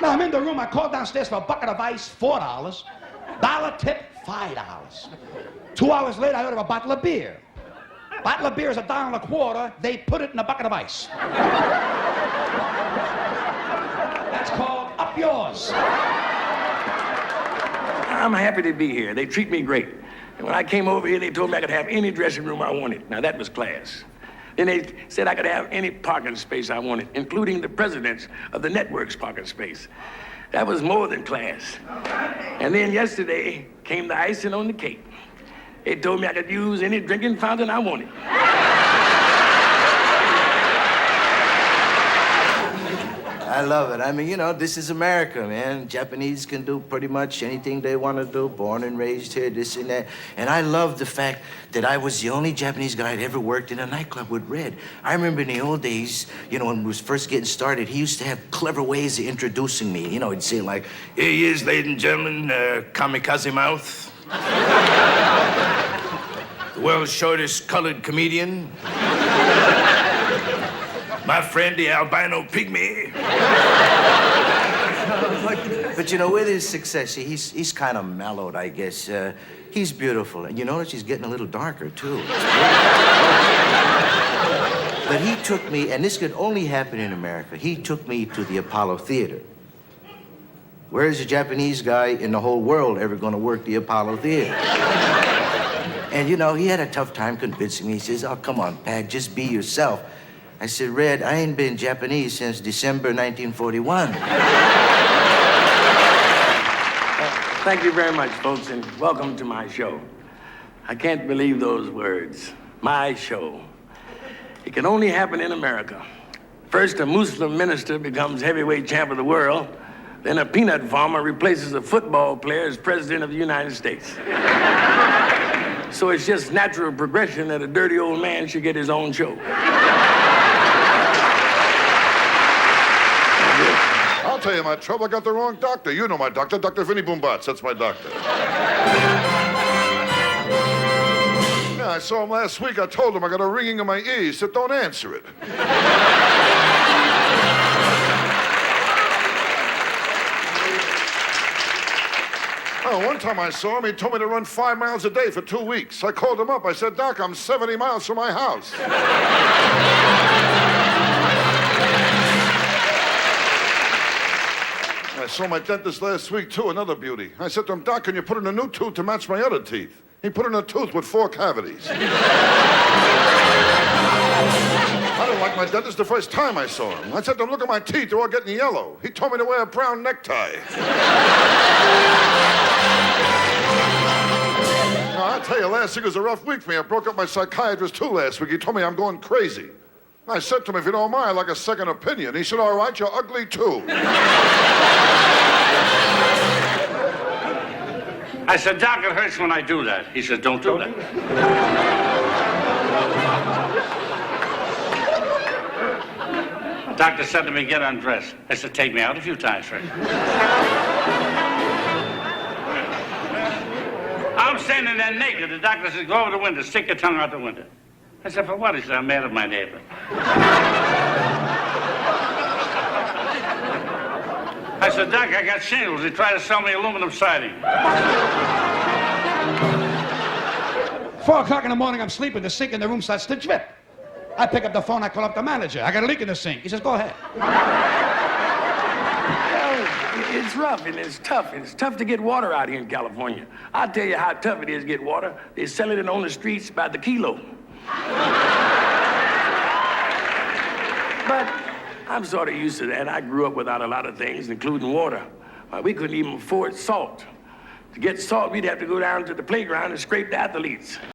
Now, I'm in the room. I called downstairs for a bucket of ice, $4. Dollar tip, $5. 2 hours later, I ordered a bottle of beer. Bottle of beer is $1.25. They put it in a bucket of ice. That's called up yours. I'm happy to be here. They treat me great. And when I came over here, they told me I could have any dressing room I wanted. Now, that was class. Then they said I could have any parking space I wanted, including the presidents of the network's parking space. That was more than class. And then yesterday came the icing on the cake. They told me I could use any drinking fountain I wanted. I love it. I mean, you know, this is America, man. Japanese can do pretty much anything they want to do, born and raised here, this and that. And I love the fact that I was the only Japanese guy that ever worked in a nightclub with Red. I remember in the old days, you know, when we was first getting started, he used to have clever ways of introducing me. You know, he'd say like, "Here he is, ladies and gentlemen, Kamikaze Mouth. The world's shortest colored comedian. My friend, the albino pygmy." But you know, with his success, he's kind of mellowed, I guess. He's beautiful. And you notice he's getting a little darker, too. But he took me, and this could only happen in America, he took me to the Apollo Theater. Where is a Japanese guy in the whole world ever going to work the Apollo Theater? And, you know, he had a tough time convincing me. He says, "Oh, come on, Pag, just be yourself." I said, "Red, I ain't been Japanese since December 1941. Thank you very much, folks, and welcome to my show. I can't believe those words. My show. It can only happen in America. First, a Muslim minister becomes heavyweight champ of the world. Then a peanut farmer replaces a football player as president of the United States. So it's just natural progression that a dirty old man should get his own show. I'll tell you my trouble. I got the wrong doctor. You know my doctor, Dr. Vinny Boombats. That's my doctor. Yeah, I saw him last week. I told him I got a ringing in my ear. He said, "Don't answer it." Oh, one time I saw him, he told me to run 5 miles a day for 2 weeks. I called him up. I said, "Doc, I'm 70 miles from my house." I saw my dentist last week, too, another beauty. I said to him, "Doc, can you put in a new tooth to match my other teeth?" He put in a tooth with 4 cavities. I didn't like my dentist the first time I saw him. I said to him, "Look at my teeth, they're all getting yellow." He told me to wear a brown necktie. No, I tell you, last week was a rough week for me. I broke up my psychiatrist, too, last week. He told me I'm going crazy. I said to him, "If you don't mind, I'd like a second opinion." He said, "All right, you're ugly, too." I said, "Doc, it hurts when I do that." He said, "Don't do that." The doctor said to me, "Get undressed." I said, "Take me out a few times first." I'm standing there naked. The doctor said, "Go over the window, stick your tongue out the window." I said, "For what?" He said, "I'm mad at my neighbor." I said, "Doc, I got shingles. He tried to sell me aluminum siding." 4 o'clock in the morning, I'm sleeping. The sink in the room starts to drip. I pick up the phone. I call up the manager. "I got a leak in the sink." He says, "Go ahead." Well, it's rough and it's tough. It's tough to get water out here in California. I'll tell you how tough it is to get water. They sell it on the streets by the kilo. But I'm sort of used to that. I grew up without a lot of things, including water. We couldn't even afford salt. To get salt, we'd have to go down to the playground and scrape the athletes.